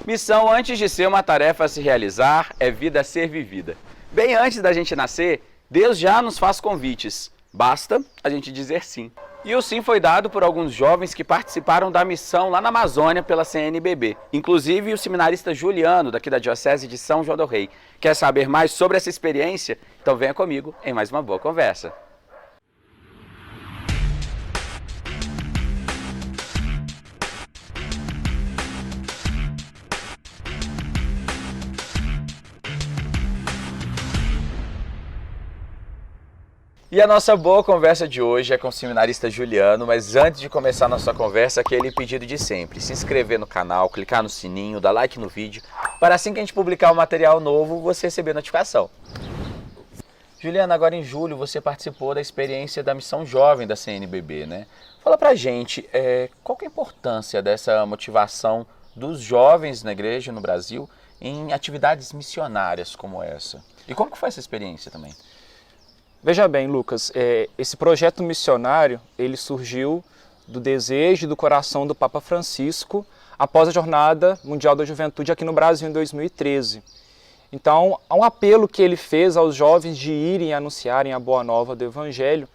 Missão, antes de ser uma tarefa a se realizar, é vida a ser vivida. Bem antes da gente nascer, Deus já nos faz convites. Basta a gente dizer sim. E o sim foi dado por alguns jovens que participaram da missão lá na Amazônia pela CNBB. Inclusive o seminarista Juliano, daqui da Diocese de São João del Rei. Quer saber mais sobre essa experiência? Então venha comigo em mais uma boa conversa. E a nossa boa conversa de hoje é com o seminarista Juliano, mas antes de começar a nossa conversa, aquele pedido de sempre: se inscrever no canal, clicar no sininho, dar like no vídeo, para assim que a gente publicar um material novo, você receber notificação. Juliano, agora em julho você participou da experiência da Missão Jovem da CNBB, né? Fala pra gente, qual que é a importância dessa motivação dos jovens na igreja no Brasil em atividades missionárias como essa? E como que foi essa experiência também? Veja bem, Lucas, esse projeto missionário, ele surgiu do desejo e do coração do Papa Francisco após a Jornada Mundial da Juventude aqui no Brasil em 2013. Então, há um apelo que ele fez aos jovens de irem anunciarem a boa nova do Evangelho,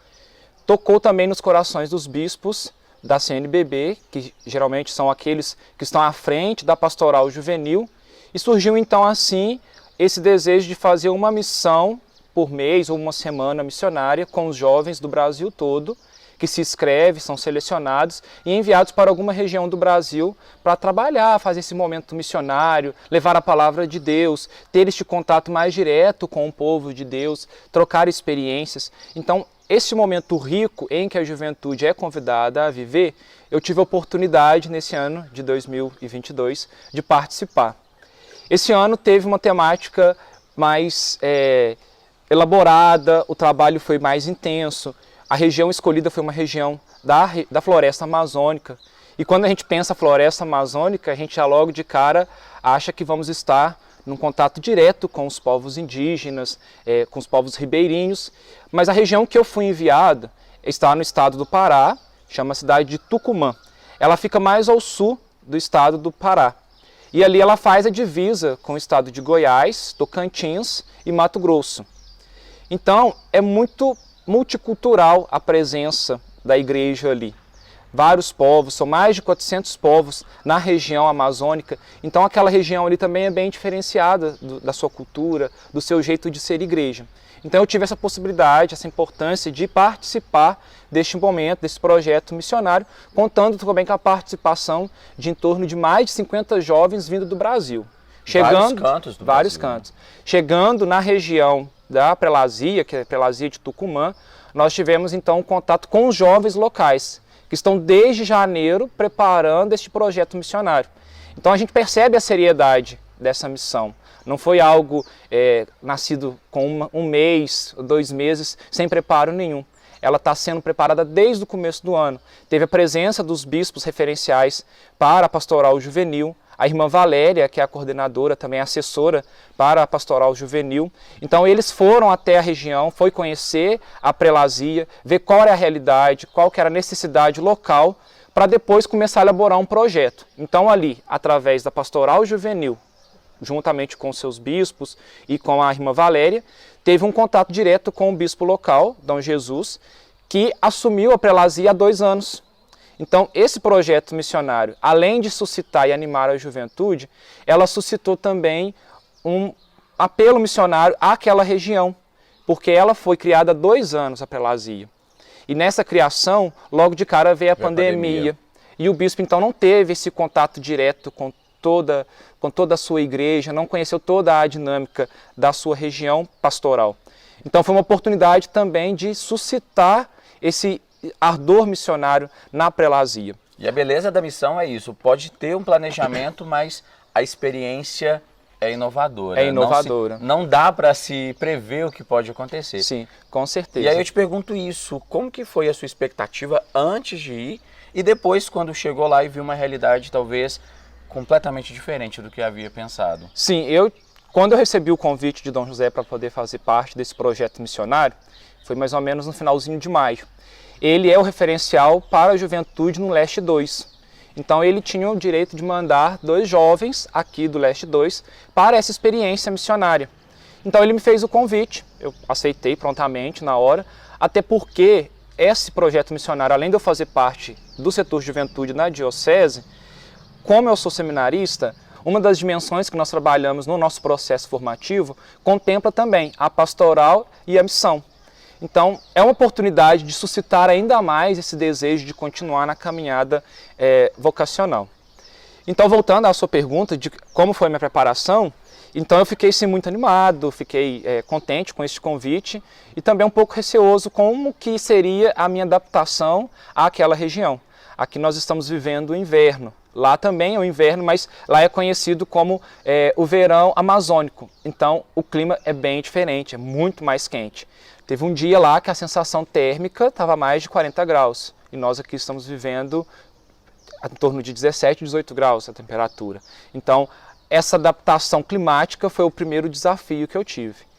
tocou também nos corações dos bispos da CNBB, que geralmente são aqueles que estão à frente da pastoral juvenil, e surgiu então assim esse desejo de fazer uma missão por mês ou uma semana missionária com os jovens do Brasil todo, que se inscrevem, são selecionados e enviados para alguma região do Brasil para trabalhar, fazer esse momento missionário, levar a palavra de Deus, ter este contato mais direto com o povo de Deus, trocar experiências. Então, esse momento rico em que a juventude é convidada a viver, eu tive a oportunidade nesse ano de 2022 de participar. Esse ano teve uma temática mais elaborada, o trabalho foi mais intenso, a região escolhida foi uma região da floresta amazônica. E quando a gente pensa floresta amazônica, a gente já logo de cara acha que vamos estar num contato direto com os povos indígenas, com os povos ribeirinhos. Mas a região que eu fui enviado está no estado do Pará, chama a cidade de Tucumã. Ela fica mais ao sul do estado do Pará. E ali ela faz a divisa com o estado de Goiás, Tocantins e Mato Grosso. Então, é muito multicultural a presença da igreja ali. Vários povos, são mais de 400 povos na região amazônica. Então, aquela região ali também é bem diferenciada da sua cultura, do seu jeito de ser igreja. Então, eu tive essa possibilidade, essa importância de participar deste momento, desse projeto missionário, contando também com a participação de em torno de mais de 50 jovens vindo do Brasil. Vários cantos do vários Brasil. Cantos. Chegando na região da Prelazia, que é a Prelazia de Tucumã, nós tivemos então um contato com os jovens locais, que estão desde janeiro preparando este projeto missionário. Então a gente percebe a seriedade dessa missão. Não foi algo nascido com um mês, 2 meses, sem preparo nenhum. Ela está sendo preparada desde o começo do ano. Teve a presença dos bispos referenciais para a pastoral juvenil, a irmã Valéria, que é a coordenadora, também assessora para a pastoral juvenil. Então eles foram até a região, foi conhecer a Prelazia, ver qual era a realidade, qual que era a necessidade local, para depois começar a elaborar um projeto. Então ali, através da pastoral juvenil, juntamente com seus bispos e com a irmã Valéria, teve um contato direto com o bispo local, Dom Jesus, que assumiu a Prelazia há 2 anos. Então, esse projeto missionário, além de suscitar e animar a juventude, ela suscitou também um apelo missionário àquela região, porque ela foi criada há 2 anos, a Prelazia. E nessa criação, logo de cara veio a pandemia. E o bispo, então, não teve esse contato direto com toda a sua igreja, não conheceu toda a dinâmica da sua região pastoral. Então, foi uma oportunidade também de suscitar esse ardor missionário na Prelazia. E a beleza da missão é isso, pode ter um planejamento, mas a experiência é inovadora. É inovadora. Não dá para se prever o que pode acontecer. Sim, com certeza. E aí eu te pergunto isso, como que foi a sua expectativa antes de ir e depois quando chegou lá e viu uma realidade talvez completamente diferente do que havia pensado? Sim, quando eu recebi o convite de Dom José para poder fazer parte desse projeto missionário, foi mais ou menos no finalzinho de maio. Ele é o referencial para a juventude no Leste 2. Então ele tinha o direito de mandar 2 jovens aqui do Leste 2 para essa experiência missionária. Então ele me fez o convite, eu aceitei prontamente na hora, até porque esse projeto missionário, além de eu fazer parte do setor de juventude na diocese, como eu sou seminarista, uma das dimensões que nós trabalhamos no nosso processo formativo contempla também a pastoral e a missão. Então, é uma oportunidade de suscitar ainda mais esse desejo de continuar na caminhada vocacional. Então, voltando à sua pergunta de como foi a minha preparação, então eu fiquei sim, muito animado, fiquei contente com este convite e também um pouco receoso como que seria a minha adaptação àquela região. Aqui nós estamos vivendo o inverno. Lá também é o inverno, mas lá é conhecido como o verão amazônico. Então o clima é bem diferente, é muito mais quente. Teve um dia lá que a sensação térmica estava mais de 40 graus e nós aqui estamos vivendo em torno de 17, 18 graus a temperatura. Então essa adaptação climática foi o primeiro desafio que eu tive.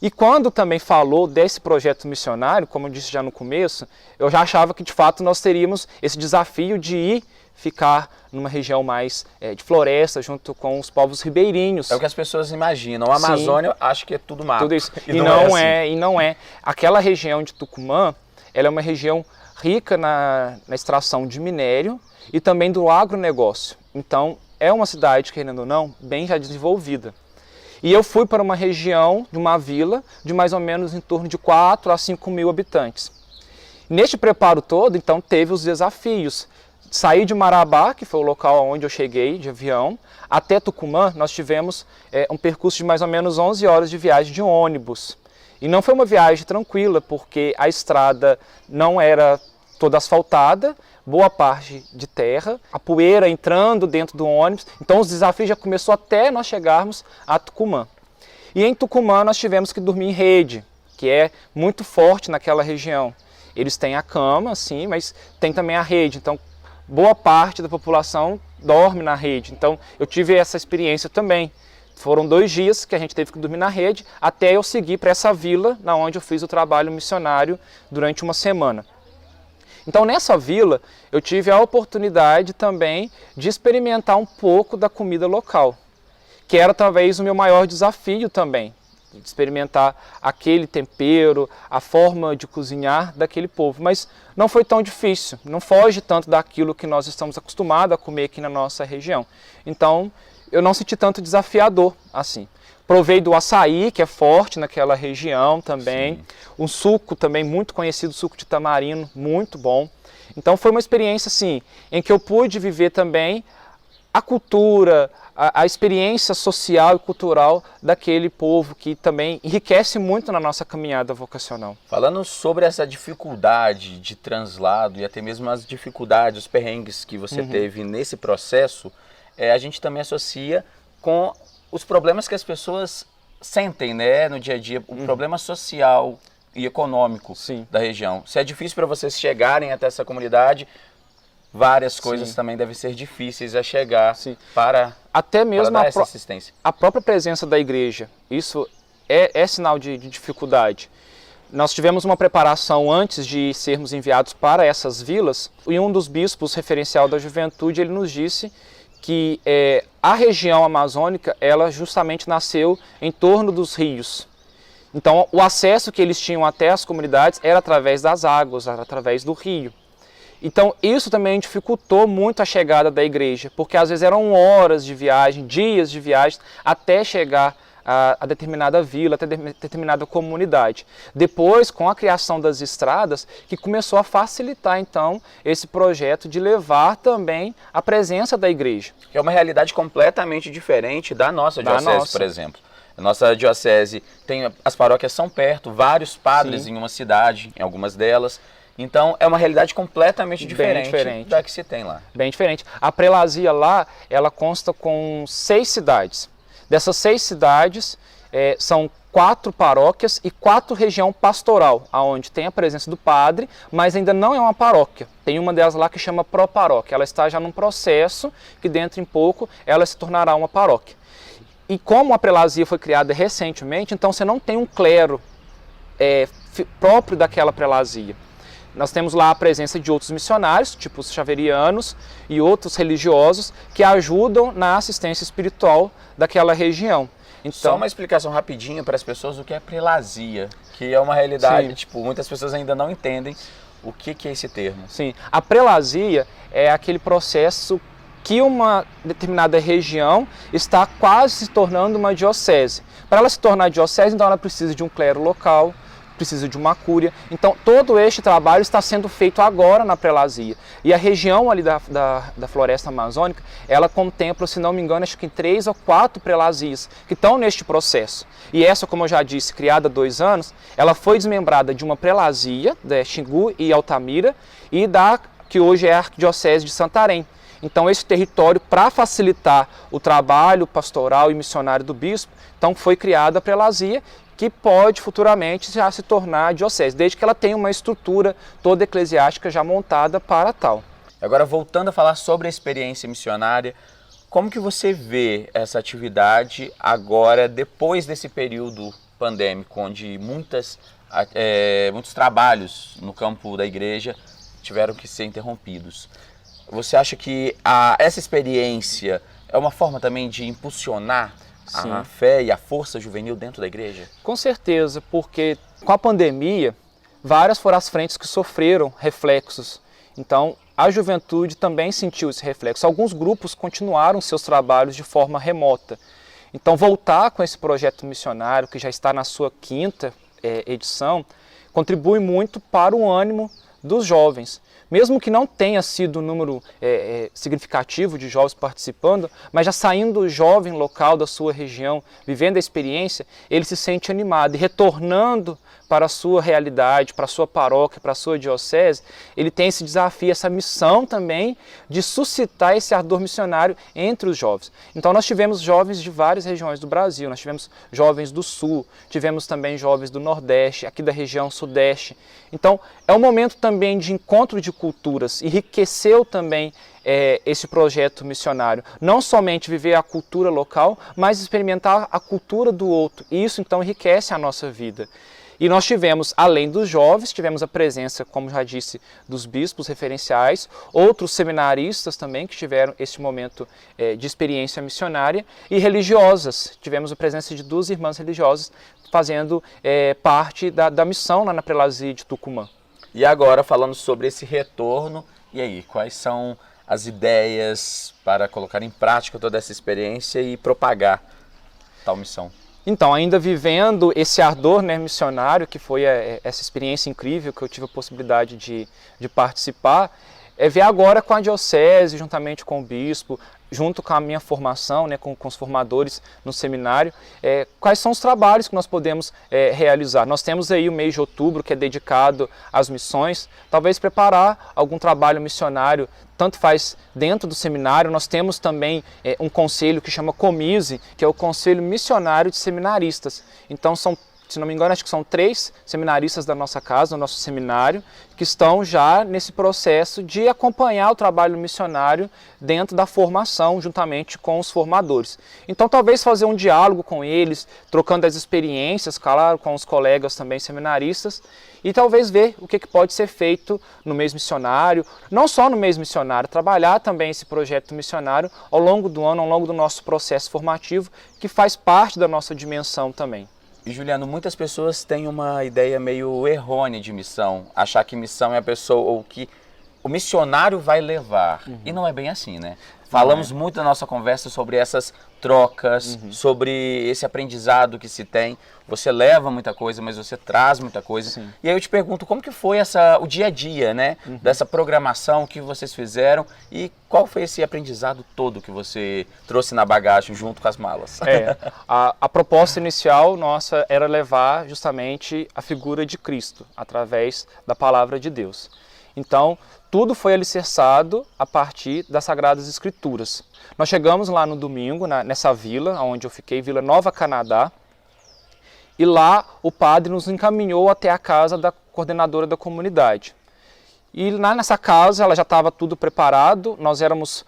E quando também falou desse projeto missionário, como eu disse já no começo, eu já achava que de fato nós teríamos esse desafio de ficar numa região mais de floresta, junto com os povos ribeirinhos. É o que as pessoas imaginam. A Amazônia, acho que é tudo mato. Tudo isso. E não é assim. E não é. Aquela região de Tucumã, ela é uma região rica na extração de minério e também do agronegócio. Então, é uma cidade, querendo ou não, bem já desenvolvida. E eu fui para uma região, de uma vila, de mais ou menos em torno de 4 a 5 mil habitantes. Neste preparo todo, então, teve os desafios. Saí de Marabá, que foi o local onde eu cheguei de avião, até Tucumã, nós tivemos um percurso de mais ou menos 11 horas de viagem de ônibus. E não foi uma viagem tranquila, porque a estrada não era toda asfaltada, boa parte de terra, a poeira entrando dentro do ônibus. Então os desafios já começou até nós chegarmos a Tucumã. E em Tucumã nós tivemos que dormir em rede, que é muito forte naquela região. Eles têm a cama, sim, mas tem também a rede. Então boa parte da população dorme na rede. Então eu tive essa experiência também. Foram 2 dias que a gente teve que dormir na rede, até eu seguir para essa vila, na onde eu fiz o trabalho missionário durante uma semana. Então nessa vila eu tive a oportunidade também de experimentar um pouco da comida local, que era talvez o meu maior desafio também, de experimentar aquele tempero, a forma de cozinhar daquele povo. Mas não foi tão difícil, não foge tanto daquilo que nós estamos acostumados a comer aqui na nossa região. Então eu não senti tanto desafiador assim. Provei do açaí, que é forte naquela região também. Sim. Um suco também muito conhecido, suco de tamarindo, muito bom. Então foi uma experiência assim, em que eu pude viver também a cultura, a experiência social e cultural daquele povo que também enriquece muito na nossa caminhada vocacional. Falando sobre essa dificuldade de translado e até mesmo as dificuldades, os perrengues que você teve nesse processo, a gente também associa com os problemas que as pessoas sentem, né, no dia a dia, o problema social e econômico da região. Se é difícil para vocês chegarem até essa comunidade, várias coisas também devem ser difíceis a chegar para até mesmo dar essa assistência. A própria presença da igreja, isso é sinal de dificuldade. Nós tivemos uma preparação antes de sermos enviados para essas vilas, e um dos bispos referencial da juventude, ele nos disse que a região amazônica, ela justamente nasceu em torno dos rios. Então o acesso que eles tinham até as comunidades era através das águas, era através do rio. Então isso também dificultou muito a chegada da igreja, porque às vezes eram horas de viagem, dias de viagem, até chegar a determinada vila, até determinada comunidade. Depois, com a criação das estradas, que começou a facilitar então esse projeto de levar também a presença da igreja. Que é uma realidade completamente diferente da nossa diocese, por exemplo. A nossa diocese tem, as paróquias são perto, vários padres em uma cidade, em algumas delas. Então é uma realidade completamente diferente da que se tem lá. Bem diferente. A prelazia lá, ela consta com 6 cidades. Dessas 6 cidades, são 4 paróquias e 4 região pastoral, onde tem a presença do padre, mas ainda não é uma paróquia. Tem uma delas lá que chama pró-paróquia. Ela está já num processo que dentro em pouco ela se tornará uma paróquia. E como a prelazia foi criada recentemente, então você não tem um clero próprio daquela prelazia. Nós temos lá a presença de outros missionários, tipo os xaverianos e outros religiosos, que ajudam na assistência espiritual daquela região. Então, só uma explicação rapidinho para as pessoas o que é prelazia, que é uma realidade, sim, tipo, muitas pessoas ainda não entendem o que é esse termo. Sim, a prelazia é aquele processo que uma determinada região está quase se tornando uma diocese. Para ela se tornar diocese, então ela precisa de um clero local, precisa de uma cúria. Então todo este trabalho está sendo feito agora na prelazia. E a região ali da floresta amazônica, ela contempla, se não me engano, acho que 3 ou 4 prelazias que estão neste processo. E essa, como eu já disse, criada há 2 anos, ela foi desmembrada de uma prelazia, da Xingu e Altamira, e da que hoje é a Arquidiocese de Santarém. Então esse território, para facilitar o trabalho pastoral e missionário do bispo, então foi criada a prelazia, que pode futuramente já se tornar diocese, desde que ela tenha uma estrutura toda eclesiástica já montada para tal. Agora, voltando a falar sobre a experiência missionária, como que você vê essa atividade agora, depois desse período pandêmico, onde muitos trabalhos no campo da igreja tiveram que ser interrompidos? Você acha que essa experiência é uma forma também de impulsionar a fé e a força juvenil dentro da igreja? Com certeza, porque com a pandemia, várias foram as frentes que sofreram reflexos. Então, a juventude também sentiu esse reflexo. Alguns grupos continuaram seus trabalhos de forma remota. Então, voltar com esse projeto missionário, que já está na sua 5ª edição, contribui muito para o ânimo dos jovens. Mesmo que não tenha sido um número significativo de jovens participando, mas já saindo o jovem local da sua região, vivendo a experiência, ele se sente animado e retornando para a sua realidade, para a sua paróquia, para a sua diocese, ele tem esse desafio, essa missão também de suscitar esse ardor missionário entre os jovens. Então nós tivemos jovens de várias regiões do Brasil, nós tivemos jovens do Sul, tivemos também jovens do Nordeste, aqui da região Sudeste. Então é um momento também de encontro de culturas, enriqueceu também esse projeto missionário. Não somente viver a cultura local, mas experimentar a cultura do outro. E isso então enriquece a nossa vida. E nós tivemos, além dos jovens, tivemos a presença, como já disse, dos bispos referenciais, outros seminaristas também que tiveram esse momento de experiência missionária, e religiosas. Tivemos a presença de 2 irmãs religiosas fazendo parte da missão lá na prelazia de Tucumã. E agora, falando sobre esse retorno, e aí, quais são as ideias para colocar em prática toda essa experiência e propagar tal missão? Então, ainda vivendo esse ardor missionário, que foi essa experiência incrível que eu tive a possibilidade de participar, ver agora com a diocese, juntamente com o bispo, junto com a minha formação, com os formadores no seminário, quais são os trabalhos que nós podemos realizar. Nós temos aí o mês de outubro, que é dedicado às missões, talvez preparar algum trabalho missionário, tanto faz dentro do seminário. Nós temos também um conselho que chama Comise, que é o Conselho Missionário de Seminaristas. Então são, se não me engano, acho que são 3 seminaristas da nossa casa, do nosso seminário, que estão já nesse processo de acompanhar o trabalho missionário dentro da formação, juntamente com os formadores. Então talvez fazer um diálogo com eles, trocando as experiências, claro, com os colegas também seminaristas, e talvez ver o que pode ser feito no mês missionário, não só no mês missionário, trabalhar também esse projeto missionário ao longo do ano, ao longo do nosso processo formativo, que faz parte da nossa dimensão também. E Juliano, muitas pessoas têm uma ideia meio errônea de missão, achar que missão é a pessoa, ou que o missionário vai levar, e não é bem assim, né? Falamos muito na nossa conversa sobre essas trocas, sobre esse aprendizado que se tem. Você leva muita coisa, mas você traz muita coisa. Sim. E aí eu te pergunto, como que foi o dia a dia, né? Dessa programação que vocês fizeram e qual foi esse aprendizado todo que você trouxe na bagagem junto com as malas? A proposta inicial nossa era levar justamente a figura de Cristo através da palavra de Deus. Então, tudo foi alicerçado a partir das Sagradas Escrituras. Nós chegamos lá no domingo, nessa vila, onde eu fiquei, Vila Nova Canadá, e lá o padre nos encaminhou até a casa da coordenadora da comunidade. E lá nessa casa, ela já estava tudo preparado, nós éramos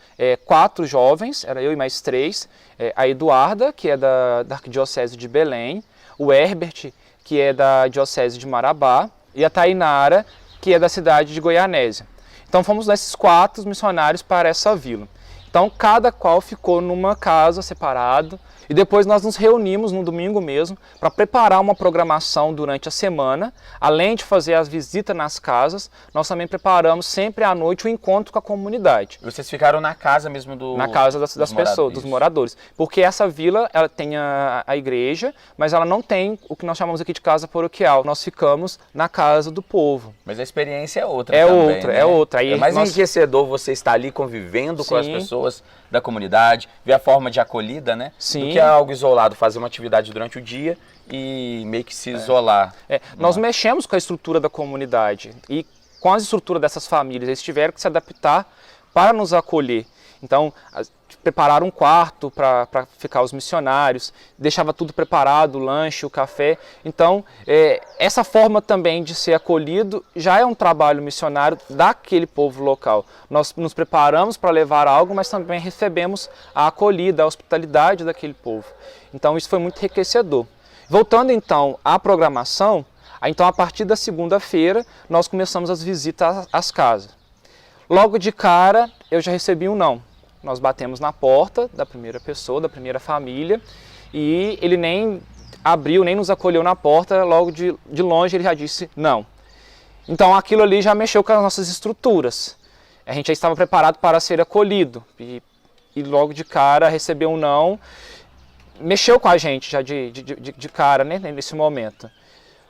4 jovens, era eu e mais 3, a Eduarda, que é da Arquidiocese de Belém, o Herbert, que é da Diocese de Marabá, e a Tainara, que é da cidade de Goianésia. Então fomos nesses 4 missionários para essa vila. Então cada qual ficou numa casa separado e depois nós nos reunimos no domingo mesmo para preparar uma programação durante a semana. Além de fazer as visitas nas casas, nós também preparamos sempre à noite o encontro com a comunidade. E vocês ficaram na casa mesmo Na casa das pessoas, dos moradores. Porque essa vila, ela tem a igreja, mas ela não tem o que nós chamamos aqui de casa paroquial. Nós ficamos na casa do povo. Mas a experiência é outra É também, outra, né? é outra. Aí é mais nós... enriquecedor você estar ali convivendo com as Sim. pessoas da comunidade, ver a forma de acolhida, né? Sim. Do que algo isolado, fazer uma atividade durante o dia e meio que se isolar. Nós mexemos com a estrutura da comunidade e com a estrutura dessas famílias. Eles tiveram que se adaptar para nos acolher. Então, prepararam um quarto para ficar os missionários, deixava tudo preparado, o lanche, o café. Então, essa forma também de ser acolhido já é um trabalho missionário daquele povo local. Nós nos preparamos para levar algo, mas também recebemos a acolhida, a hospitalidade daquele povo. Então, isso foi muito enriquecedor. Voltando então à programação, então a partir da segunda-feira nós começamos as visitas às casas. Logo de cara eu já recebi um não. Nós batemos na porta da primeira pessoa, da primeira família, e ele nem abriu, nem nos acolheu na porta, logo de longe ele já disse não. Então aquilo ali já mexeu com as nossas estruturas. A gente já estava preparado para ser acolhido, e logo de cara receber um não, mexeu com a gente já de cara, né, nesse momento.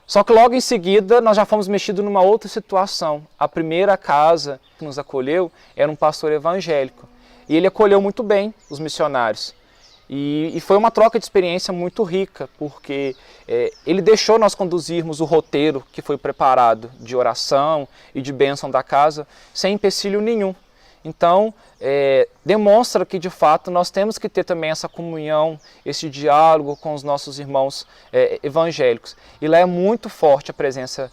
Só que logo em seguida nós já fomos mexidos numa outra situação. A primeira casa que nos acolheu era um pastor evangélico. E ele acolheu muito bem os missionários. E foi uma troca de experiência muito rica, porque ele deixou nós conduzirmos o roteiro que foi preparado de oração e de bênção da casa, sem empecilho nenhum. Então, demonstra que de fato nós temos que ter também essa comunhão, esse diálogo com os nossos irmãos evangélicos. E lá é muito forte a presença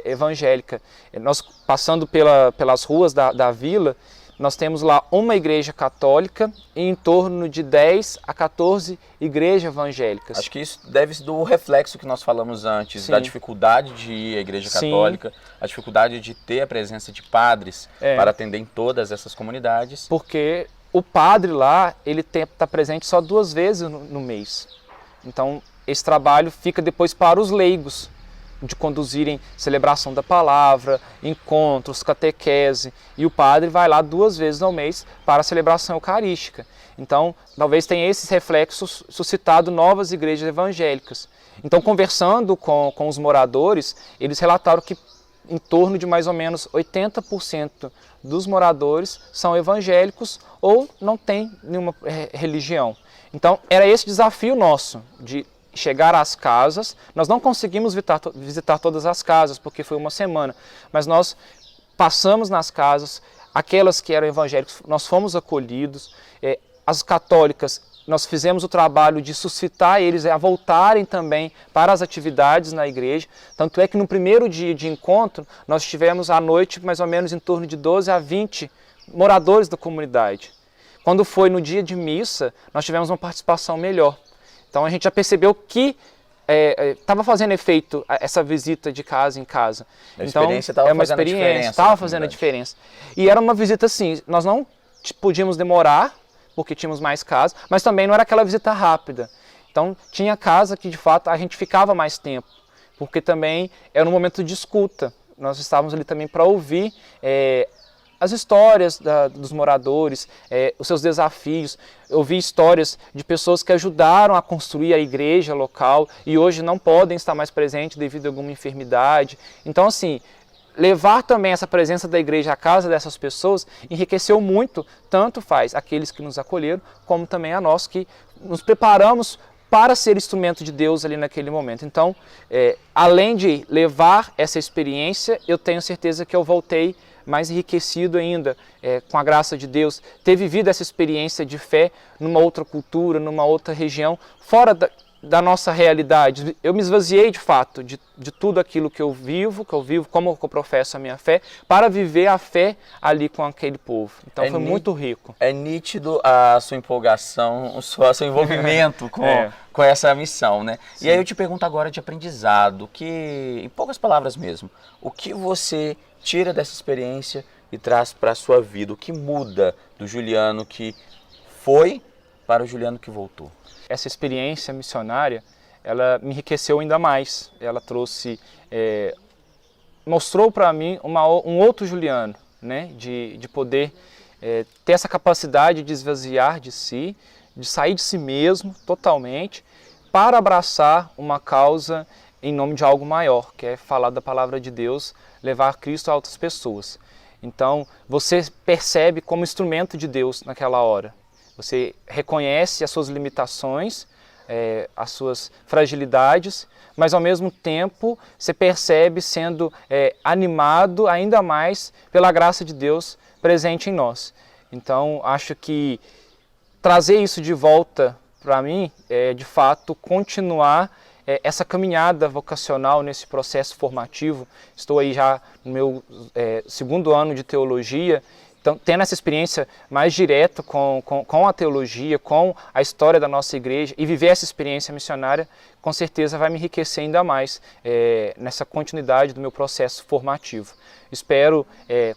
evangélica. Nós passando pelas ruas da vila, nós temos lá uma igreja católica e em torno de 10 a 14 igrejas evangélicas. Acho que isso deve do reflexo que nós falamos antes, Sim. da dificuldade de ir à igreja Sim. católica, a dificuldade de ter a presença de padres para atender em todas essas comunidades. Porque o padre lá, ele está presente só 2 vezes no mês. Então, esse trabalho fica depois para os leigos, de conduzirem celebração da palavra, encontros, catequese, e o padre vai lá 2 vezes ao mês para a celebração eucarística. Então, talvez tenha esses reflexos suscitado novas igrejas evangélicas. Então, conversando com os moradores, eles relataram que em torno de mais ou menos 80% dos moradores são evangélicos ou não têm nenhuma religião. Então, era esse desafio nosso, de chegar às casas. Nós não conseguimos visitar todas as casas, porque foi uma semana, mas nós passamos nas casas, aquelas que eram evangélicas, nós fomos acolhidos, as católicas, nós fizemos o trabalho de suscitar eles a voltarem também para as atividades na igreja, tanto é que no primeiro dia de encontro, nós tivemos à noite mais ou menos em torno de 12 a 20 moradores da comunidade. Quando foi no dia de missa, nós tivemos uma participação melhor. Então a gente já percebeu que estava fazendo efeito essa visita de casa em casa. A experiência estava fazendo a diferença. Estava fazendo a diferença. E era uma visita assim, nós não podíamos demorar, porque tínhamos mais casas, mas também não era aquela visita rápida. Então tinha casa que de fato a gente ficava mais tempo, porque também era um momento de escuta. Nós estávamos ali também para ouvir as histórias dos moradores, os seus desafios. Eu vi histórias de pessoas que ajudaram a construir a igreja local e hoje não podem estar mais presentes devido a alguma enfermidade. Então, assim, levar também essa presença da igreja à casa dessas pessoas enriqueceu muito, tanto faz aqueles que nos acolheram, como também a nós que nos preparamos para ser instrumento de Deus ali naquele momento. Então, além de levar essa experiência, eu tenho certeza que eu voltei mais enriquecido ainda com a graça de Deus, ter vivido essa experiência de fé numa outra cultura, numa outra região, fora da nossa realidade. Eu me esvaziei de fato de tudo aquilo que eu vivo, como eu professo a minha fé, para viver a fé ali com aquele povo. Então foi muito rico. É nítido a sua empolgação, o seu envolvimento com essa missão, né? Sim. E aí eu te pergunto agora de aprendizado, em poucas palavras mesmo, o que você tira dessa experiência e traz para a sua vida? O que muda do Juliano que foi para o Juliano que voltou? Essa experiência missionária, ela me enriqueceu ainda mais. Ela mostrou para mim um outro Juliano, né? De poder ter essa capacidade de esvaziar de si, de sair de si mesmo totalmente, para abraçar uma causa em nome de algo maior, que é falar da palavra de Deus, levar Cristo a outras pessoas. Então, você percebe como instrumento de Deus naquela hora. Você reconhece as suas limitações, as suas fragilidades, mas ao mesmo tempo você percebe sendo animado ainda mais pela graça de Deus presente em nós. Então, acho que trazer isso de volta para mim é, de fato, continuar essa caminhada vocacional nesse processo formativo. Estou aí já no meu segundo ano de teologia, então, tendo essa experiência mais direta com a teologia, com a história da nossa igreja, e viver essa experiência missionária, com certeza vai me enriquecer ainda mais nessa continuidade do meu processo formativo. Espero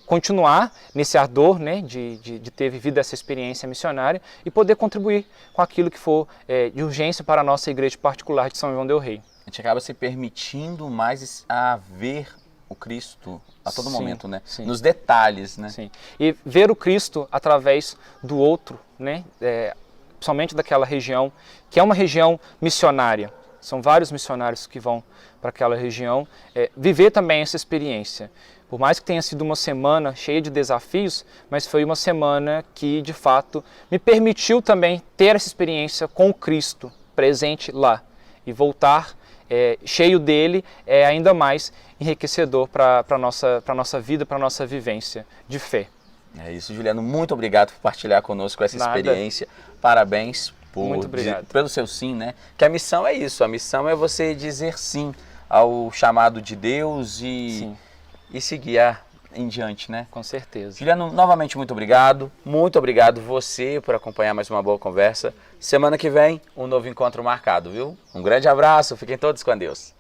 continuar nesse ardor, né, de ter vivido essa experiência missionária e poder contribuir com aquilo que for de urgência para a nossa igreja particular de São João del Rei. A gente acaba se permitindo mais a ver o Cristo a todo momento, né? Sim. Nos detalhes, né? Sim. E ver o Cristo através do outro, né? Somente daquela região, que é uma região missionária. São vários missionários que vão para aquela região. Viver também essa experiência. Por mais que tenha sido uma semana cheia de desafios, mas foi uma semana que, de fato, me permitiu também ter essa experiência com o Cristo presente lá. E voltar cheio dele é ainda mais enriquecedor para a nossa vida, para a nossa vivência de fé. É isso, Juliano. Muito obrigado por partilhar conosco essa experiência. Parabéns pelo seu sim, né? Que a missão é isso, a missão é você dizer sim ao chamado de Deus e seguir em diante, né? Com certeza. Juliano, novamente muito obrigado. Muito obrigado você por acompanhar mais uma boa conversa. Semana que vem, um novo encontro marcado, viu? Um grande abraço, fiquem todos com Deus.